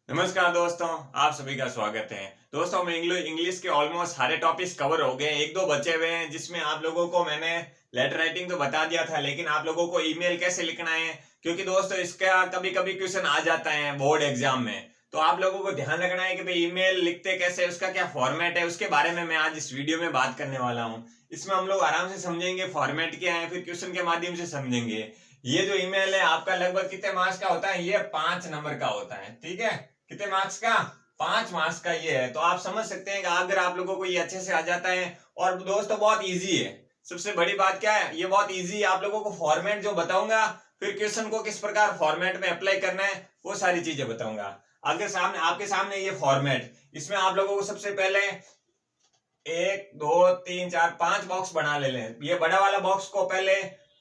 नमस्कार दोस्तों, आप सभी का स्वागत है। दोस्तों में इंग्लिश के ऑलमोस्ट सारे टॉपिक्स कवर हो गए, एक दो बचे हुए हैं जिसमें आप लोगों को मैंने लेटर राइटिंग तो बता दिया था, लेकिन आप लोगों को ईमेल कैसे लिखना है, क्योंकि दोस्तों इसका कभी कभी क्वेश्चन आ जाता है बोर्ड एग्जाम में। तो आप लोगों को ध्यान रखना है कि भाई ईमेल लिखते कैसे, उसका क्या फॉर्मेट है, उसके बारे में मैं आज इस वीडियो में बात करने वाला हूँ। इसमें हम लोग आराम से समझेंगे फॉर्मेट क्या है, फिर क्वेश्चन के माध्यम से समझेंगे। ये जो ईमेल है आपका लगभग कितने मार्क्स का होता है, ये 5 नंबर का होता है। ठीक है, कितने मार्क्स का, 5 मार्क्स का ये है। तो आप समझ सकते हैं कि अगर आप लोगों को ये अच्छे से आ जाता है, और दोस्तों बहुत इजी है। सबसे बड़ी बात क्या है, ये बहुत इजी है। आप लोगों को फॉर्मेट जो बताऊंगा, फिर क्वेश्चन को किस प्रकार फॉर्मेट में अप्लाई करना है, वो सारी चीजें बताऊंगा। अगर सामने आपके सामने ये फॉर्मेट, इसमें आप लोगों को सबसे पहले 1 2 3 4 5 बॉक्स बना ले लें। ये बड़ा वाला बॉक्स को पहले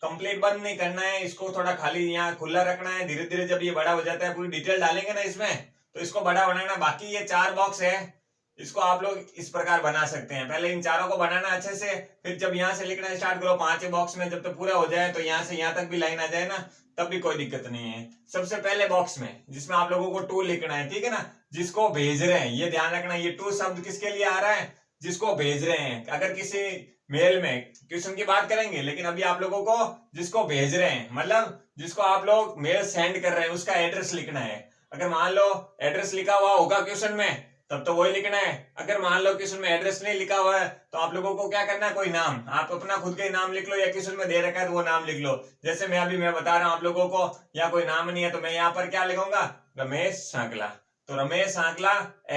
कंप्लीट बंद नहीं करना है, इसको थोड़ा खाली यहाँ खुला रखना है। धीरे धीरे जब ये बड़ा हो जाता है, पूरी डिटेल डालेंगे ना इसमें, तो इसको बड़ा बनाना। बाकी ये 4 बॉक्स है, इसको आप लोग इस प्रकार बना सकते हैं। पहले इन चारों को बनाना अच्छे से, फिर जब यहाँ से लिखना स्टार्ट करो 5 बॉक्स में, जब तक पूरा हो जाए तो यहाँ से यहाँ तक भी लाइन आ जाए ना, तब भी कोई दिक्कत नहीं है। सबसे पहले बॉक्स में जिसमें आप लोगों को टू लिखना है, ठीक है ना, जिसको भेज रहे हैं, ये ध्यान रखना, ये टू शब्द किसके लिए आ रहा है, जिसको भेज रहे हैं। अगर किसी मेल में क्वेश्चन की बात करेंगे, लेकिन अभी आप लोगों को जिसको भेज रहे हैं, मतलब जिसको आप लोग मेल सेंड कर रहे हैं, उसका एड्रेस लिखना है। अगर मान लो एड्रेस लिखा हुआ होगा क्वेश्चन में, तब तो वही लिखना है। अगर मान लो क्वेश्चन में एड्रेस नहीं लिखा हुआ है, तो आप लोगों को क्या करना है, कोई नाम, आप अपना खुद का ही नाम लिख लो, या क्वेश्चन में दे रखा है तो वो नाम लिख लो। जैसे मैं बता रहा हूं आप लोगों को, या कोई नाम नहीं है तो मैं यहाँ पर क्या लिखूंगा, रमेश सांकला। तो रमेश सांकला @,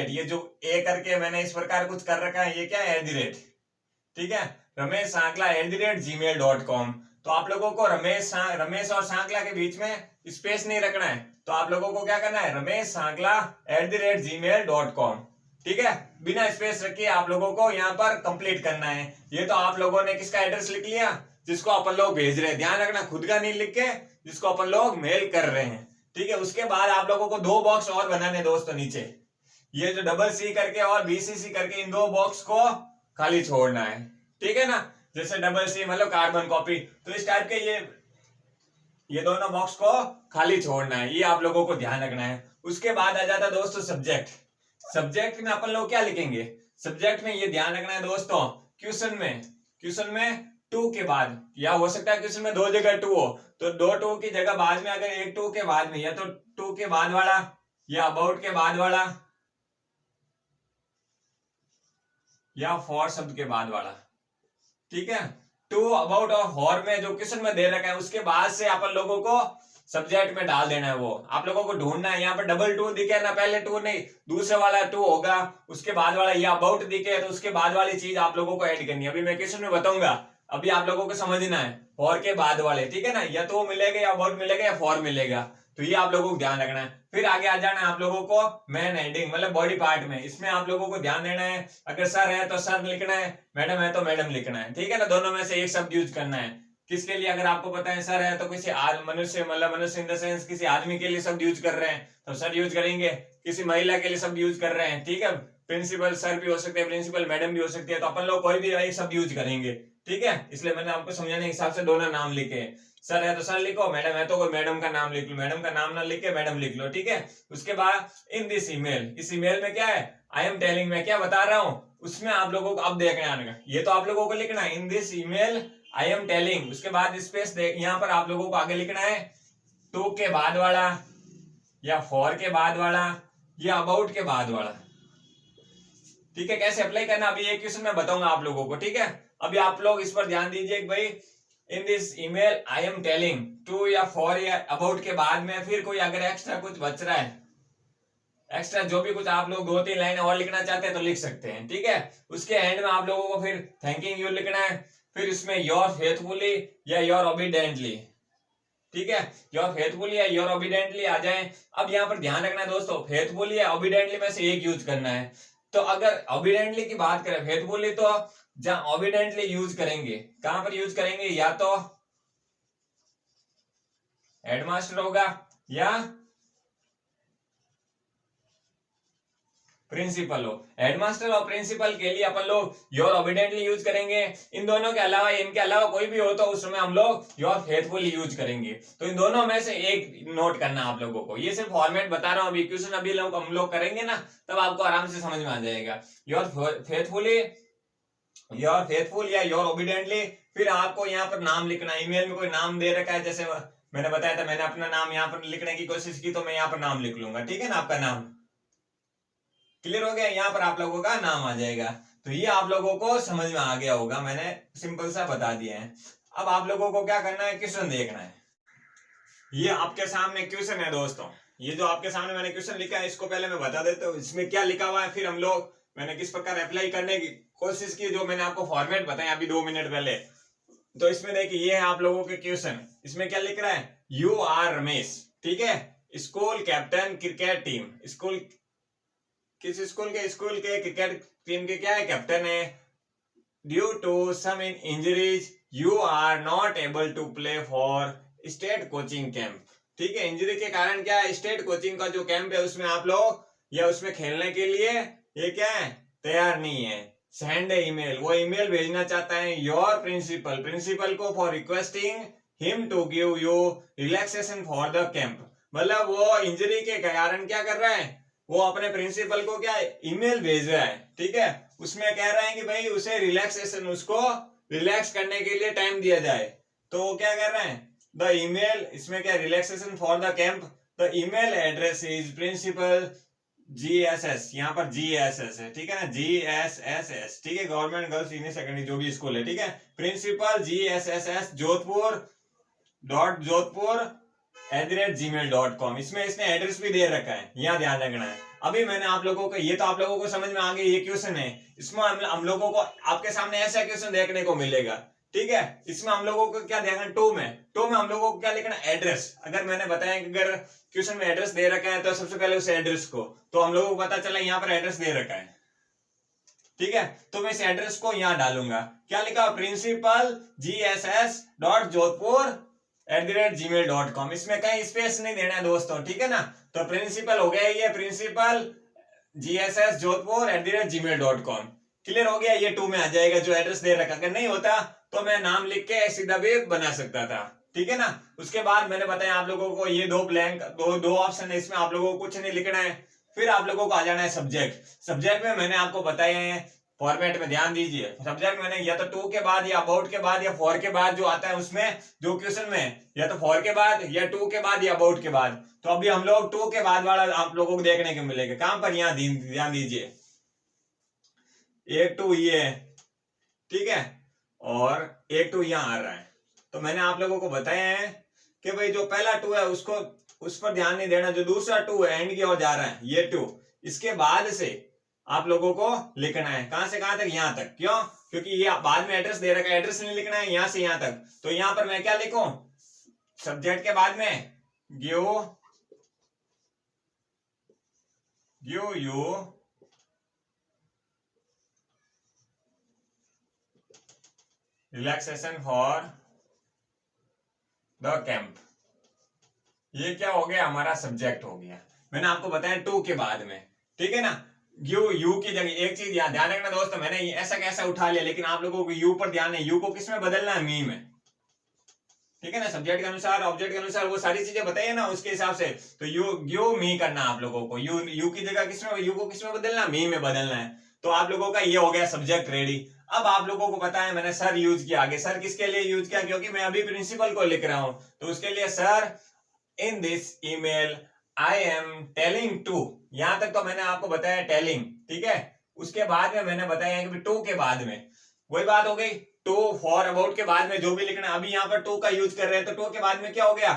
ये जो ए करके मैंने इस प्रकार कुछ कर रखा है, ये क्या है, @। ठीक है, रमेश सांकला @gmail.com। तो आप लोगों को रमेश और सांकला के बीच में स्पेस नहीं रखना है। तो आप लोगों को क्या करना है, रमेश सांकला @gmail.com। ठीक है, बिना स्पेस रखे आप लोगों को यहाँ पर कंप्लीट करना है। ये तो आप लोगों ने किसका एड्रेस लिख लिया, जिसको अपन लोग भेज रहे हैं। ध्यान रखना, खुद का नहीं लिख के, जिसको अपन लोग मेल कर रहे हैं। ठीक है, उसके बाद आप लोगों को 2 बॉक्स और बनाने दोस्तों नीचे। ये जो डबल C करके और BCC करके, इन 2 बॉक्स को खाली छोड़ना है। ठीक है ना, जैसे डबल C मतलब कार्बन कॉपी, तो इस टाइप के ये दोनों बॉक्स को खाली छोड़ना है। ये आप लोगों को ध्यान रखना है। उसके बाद आ जाता है दोस्तों सब्जेक्ट। सब्जेक्ट में अपन लोग क्या लिखेंगे, सब्जेक्ट में ये ध्यान रखना है दोस्तों, क्वेश्चन में टू के बाद, या हो सकता है क्वेश्चन में 2 जगह टू हो, तो 2 टू की जगह बाद में, अगर एक टू के बाद में, या तो टू के बाद वाला, या अबाउट के बाद वाला, या फॉर शब्द के बाद वाला। ठीक है, टू, अबाउट और फॉर में जो क्वेश्चन में दे रखा है, उसके बाद से अपन लोगों को सब्जेक्ट में डाल देना है। वो आप लोगों को ढूंढना है। यहाँ पर डबल टू दिखे ना, पहले टू नहीं, दूसरे वाला टू होगा, उसके बाद वाला, या अबाउट दिखे तो उसके बाद वाली चीज आप लोगों को ऐड करनी है। अभी मैं क्वेश्चन में बताऊंगा, अभी आप लोगों को समझना है फॉर के बाद वाले। ठीक है ना, या तो मिलेगा, या अबाउट मिलेगा, या फॉर मिलेगा। तो ये आप लोगों को ध्यान रखना है। फिर आगे आ जाना है आप लोगों को मैन हेडिंग, मतलब बॉडी पार्ट में। इसमें आप लोगों को ध्यान देना है, अगर सर है तो सर लिखना है, मैडम है तो मैडम लिखना है। ठीक है ना, दोनों में से एक शब्द यूज करना है। किसके लिए, अगर आपको पता है सर है तो किसी मनुष्य, मतलब मनुष्य इन द सेंस किसी आदमी के लिए शब्द यूज कर रहे हैं तो सर यूज करेंगे, किसी महिला के लिए शब्द यूज कर रहे हैं। ठीक है, प्रिंसिपल सर भी हो सकते हैं, प्रिंसिपल मैडम भी हो सकती है, तो अपन लोग कोई भी एक शब्द यूज करेंगे। ठीक है, इसलिए मैंने आपको समझाने के हिसाब से दोनों नाम लिखे। सर है तो सर लिखो, मैडम है तो कोई मैडम का नाम लिख लो, मैडम का नाम ना लिख के मैडम लिख लो। ठीक है, उसके बाद इन दिस ईमेल, इस ईमेल में क्या है, आई एम टेलिंग, मैं क्या बता रहा हूं, उसमें आप लोगों को अब देखने आने का, ये तो आप लोगों को लिखना है, in this email I am telling. उसके बाद स्पेस यहाँ पर आप लोगों को आगे लिखना है टू के बाद वाला, या फॉर के बाद वाला, या अबाउट के बाद वाला। ठीक है, कैसे अप्लाई करना अभी एक क्वेश्चन में बताऊंगा आप लोगों को। ठीक है, अभी आप लोग इस पर ध्यान दीजिए कि भाई in this email I am telling, to या फॉर या अबाउट के बाद में फिर कोई अगर एक्स्ट्रा कुछ बच रहा है, एक्स्ट्रा जो भी कुछ आप लोग 2 3 लाइन और लिखना चाहते हैं तो लिख सकते हैं। ठीक है, उसके एंड में आप लोगों को फिर थैंकिंग यू लिखना है, फिर इसमें योर फेथफुली या योर ओबीडेंटली। ठीक है, योर फेथफुली या योर ओबीडेंटली आ जाए। अब यहाँ पर ध्यान रखना है दोस्तों, फेथफुली या ओबीडेंटली में से एक यूज करना है। तो अगर ओबीडेंटली की बात करें, फेथफुली तो जहां ओबीडेंटली यूज करेंगे, कहां पर यूज करेंगे, या तो हेडमास्टर होगा, या प्रिंसिपल हो। हेडमास्टर और प्रिंसिपल के लिए अपन लोग योर ओबीडिएंटली यूज करेंगे। इन दोनों के अलावा, इनके अलावा कोई भी हो तो उसमें हम लोग योर फेथफुली यूज करेंगे। तो इन दोनों में से एक नोट करना आप लोगों को। ये सिर्फ फॉर्मेट बता रहा हूँ, अभी क्वेश्चन अभी हम लोग करेंगे ना, तब आपको आराम से समझ में आ जाएगा। योर फेथफुली, योर फेथफुल या योर ओबीडिएंटली। फिर आपको यहाँ पर नाम लिखना, ईमेल में कोई नाम दे रखा है, जैसे मैंने बताया था, मैंने अपना नाम यहाँ पर लिखने की कोशिश की तो मैं यहाँ पर नाम लिख लूंगा, ठीक है ना। आपका नाम क्लियर हो गया, यहाँ पर आप लोगों का नाम आ जाएगा। तो ये आप लोगों को समझ में आ गया होगा, मैंने सिंपल सा बता दिया है। अब आप लोगों को क्या करना है, क्वेश्चन देखना है। ये आपके सामने क्वेश्चन है दोस्तों, ये जो आपके सामने मैंने क्वेश्चन लिखा है इसको पहले मैं बता देता हूँ इसमें क्या लिखा हुआ है, फिर हम लोग मैंने किस प्रकार अप्लाई करने की कोशिश की, जो मैंने आपको फॉर्मेट बताया अभी 2 मिनट पहले। तो इसमें देखिए ये है आप लोगों के क्वेश्चन, इसमें क्या लिख रहा है, यू आर रमेश, ठीक है, school captain cricket team. School किस स्कूल के क्रिकेट टीम के क्या है, कैप्टन है। Due to some in injuries you are not able to play for state coaching camp, ठीक है। इंजरी के कारण क्या है, स्टेट कोचिंग का जो कैंप है उसमें आप लोग या उसमें खेलने के लिए ये क्या है, तैयार नहीं है। सेंड ईमेल, वो ईमेल भेजना चाहता है योर प्रिंसिपल, प्रिंसिपल को for requesting him to give you relaxation for the camp. मतलब वो इंजरी के कारण क्या कर रहा है, वो अपने प्रिंसिपल को क्या ईमेल भेज रहा है, ठीक है। उसमें कह रहा है कि भाई उसे रिलैक्सेशन, उसको रिलैक्स करने के लिए टाइम दिया जाए। तो वो क्या कर रहे हैं, द ईमेल, इसमें क्या relaxation for the camp, the email address is principal GSS, यहाँ पर GSS है, ठीक है ना, GSSS, ठीक है, गवर्नमेंट गर्ल्स सीनियर सेकेंडरी जो भी स्कूल है, ठीक है। प्रिंसिपल GSSS जोधपुर.gmail.com, इसमें इसने एड्रेस भी दे रखा है, यहाँ ध्यान रखना है। अभी मैंने आप लोगों को, ये तो आप लोगों को समझ में आ गया, ये क्वेश्चन है। इसमें हम लोगों को आपके सामने ऐसा क्वेश्चन देखने को मिलेगा, ठीक है। इसमें हम लोगों को क्या देखना, टू में हम लोगों को क्या लिखना, एड्रेस। अगर मैंने बताया कि अगर क्वेश्चन में एड्रेस दे रखा है तो सबसे पहले उस एड्रेस को, तो हम लोगों को पता चला यहाँ पर एड्रेस दे रखा है, ठीक है। तो मैं इस एड्रेस को यहाँ डालूंगा, क्या लिखा, प्रिंसिपल GSS.जोधपुर@gmail.com। इसमें कहीं स्पेस नहीं देना है दोस्तों, ठीक है ना। तो प्रिंसिपल हो गया, ये प्रिंसिपल GSS.जोधपुर@gmail.com, क्लियर हो गया। ये 2 में आ जाएगा जो एड्रेस दे रखा। अगर नहीं होता तो मैं नाम लिख के सीधा भी बना सकता था, ठीक है ना। उसके बाद मैंने बताया आप लोगों को ये 2 ब्लैंक, दो ऑप्शन है, इसमें आप लोगों को कुछ नहीं लिखना है। फिर आप लोगों को आ जाना है सब्जेक्ट। सब्जेक्ट में मैंने आपको बताया है फॉर्मेट में, ध्यान दीजिए। सब्जेक्ट मैंने या तो टू के बाद या अबाउट के बाद या फॉर के बाद जो आता है उसमें, जो क्वेश्चन में या तो फॉर के बाद या टू के बाद या अबाउट के बाद। तो अभी हम लोग टू के बाद वाला आप लोगों को देखने को मिलेगा। कहां पर, यहाँ ध्यान दीजिए, 1 2 ये है, ठीक है, और 1 2 यहाँ आ रहा है। तो मैंने आप लोगों को बताया है कि भाई जो पहला 2 है उसको, उस पर ध्यान नहीं देना। जो दूसरा 2 है एंड की ओर जा रहा है, ये 2, इसके बाद से आप लोगों को लिखना है। कहां से कहां तक, यहां तक। क्यों, क्योंकि ये बाद में एड्रेस दे रखा है, एड्रेस नहीं लिखना है, यहां से यहां तक। तो यहां पर मैं क्या लिखूं, सब्जेक्ट के बाद में give you relaxation for the camp. ये क्या हो गया, हमारा सब्जेक्ट हो गया। मैंने आपको बताया 2 के बाद में, ठीक है ना। यू की जगह एक चीज ध्यान रखना दोस्तों, मैंने ऐसा कैसा उठा लिया, लेकिन आप लोगों को यू पर ध्यान है। यू को किस में बदलना है, मी में, ठीक है ना। सब्जेक्ट के अनुसार, ऑब्जेक्ट के अनुसार वो सारी चीजें बताइए ना, उसके हिसाब से। तो यू मी करना आप लोगों को। यू की जगह किसमें, यू को किसमें बदलना, मी में बदलना है। तो आप लोगों का ये हो गया सब्जेक्ट रेडी। अब आप लोगों को पता है मैंने सर यूज किया आगे। सर किसके लिए यूज किया, क्योंकि मैं अभी प्रिंसिपल को लिख रहा हूं, तो उसके लिए sir in this email I am telling to, यहां तक तो मैंने आपको बताया टेलिंग, ठीक है। उसके बाद में मैंने बताया कि 2 के बाद में वही बात हो गई। 2 फॉर अबाउट के बाद में जो भी लिखना है, अभी यहां पर 2 का यूज कर रहे हैं, तो 2 के बाद में क्या हो गया,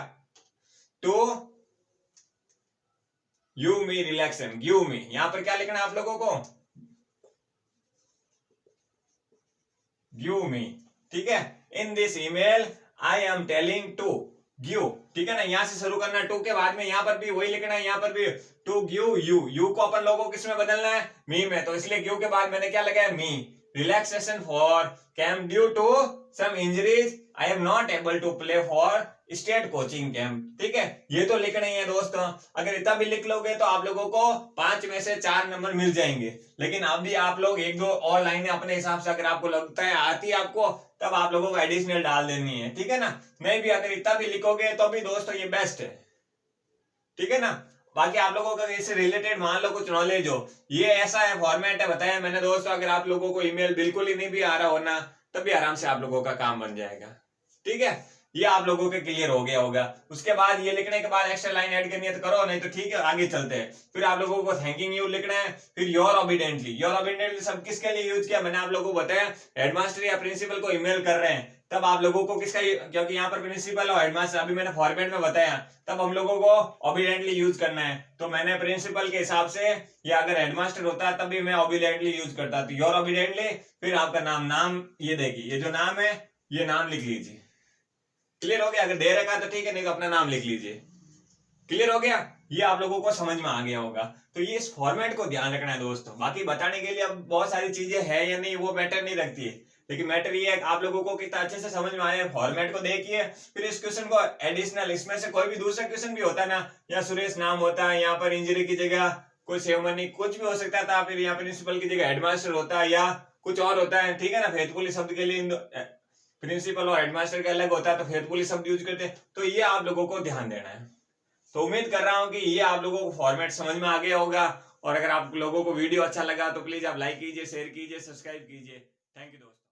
2 you me relaxation, give me. यहां पर क्या लिखना है आप लोगों को, गिव मी, ठीक है। In this email I am telling to give, ठीक है ना। यहां से शुरू करना है 2 के बाद में, यहां पर भी वही लिखना है, यहां पर भी टू गिव यू। यू को अपन लोगों को किस में बदलना है, मी में, तो इसलिए गिव के बाद मैंने क्या लगाया, मी, relaxation for camp due to some injuries. I am not able to play for state coaching camp. ठीक है, ये तो लिखना ही है दोस्तों. अगर इतना भी लिख लोगे तो आप लोगों को 5 में से 4 नंबर मिल जाएंगे. लेकिन अभी आप लोग 1-2 और लाइनें अपने हिसाब से अगर आपको लगता है आती है आपको, तब आप लोगों को एडिशनल डाल देनी है. ठीक है ना. नहीं भी अगर इतना भी लिखोगे तो भी दोस्तों ये बेस्ट है. ठीक है ना. बाकी आप लोगों का इससे रिलेटेड मान लो कुछ नॉलेज हो, ये ऐसा है फॉर्मेट है बताया मैंने दोस्तों. अगर आप लोगों को ईमेल बिल्कुल ही नहीं भी आ रहा हो ना, तब भी आराम से आप लोगों का काम बन जाएगा. ठीक है, ये आप लोगों के क्लियर हो गया होगा. उसके बाद ये लिखने के बाद एक्स्ट्रा लाइन ऐड करनी है तो करो, नहीं तो ठीक है आगे चलते हैं. फिर आप लोगों को थैंकिंग यू लिखना है. फिर योर ओबीडेंटली. योर ओबीडेंटली सब किसके लिए यूज किया मैंने आप लोगों को बताया. हेडमास्टर या प्रिंसिपल को ईमेल कर रहे हैं तब आप लोगों को किसका, क्योंकि यहाँ पर प्रिंसिपल और हेडमास्टर अभी मैंने फॉर्मेट में बताया, तब हम लोगों को ओबीडेंटली यूज करना है. तो मैंने प्रिंसिपल के हिसाब से, या अगर हेडमास्टर होता है तब भी मैं ओबीडेंटली यूज करता. तो योर ओबीडेंटली, फिर आपका नाम ये देखिए, ये जो नाम है ये नाम लिख लीजिए. क्लियर हो गया. अगर दे रखा तो ठीक है, नहीं तो अपना नाम लिख लीजिए. क्लियर हो गया. ये आप लोगों को समझ में आ गया होगा. तो ये इस फॉर्मेट को ध्यान रखना है दोस्तों. बाकी बताने के लिए अब बहुत सारी चीजें है या नहीं वो मैटर नहीं रखती है, लेकिन मैटर ये है आप लोगों को कितना अच्छे से समझ में आया. फॉर्मेट को देखिए, फिर इस क्वेश्चन को एडिशनल, इसमें से कोई भी दूसरा क्वेश्चन भी होता है ना, या सुरेश नाम होता है, यहाँ पर इंजरी की जगह कोई सेवमनी कुछ भी हो सकता था, फिर यहाँ प्रिंसिपल की जगह हेडमास्टर होता है या कुछ और होता है. ठीक है ना. फेथफुली शब्द के लिए प्रिंसिपल और हेडमास्टर का अलग होता है, तो फेथफुली शब्द यूज करते हैं. तो ये आप लोगों को ध्यान देना है. तो उम्मीद कर रहा हूं कि ये आप लोगों को फॉर्मेट समझ में आ गया होगा. और अगर आप लोगों को वीडियो अच्छा लगा तो प्लीज आप लाइक कीजिए, शेयर कीजिए, सब्सक्राइब कीजिए. थैंक यू दोस्तों.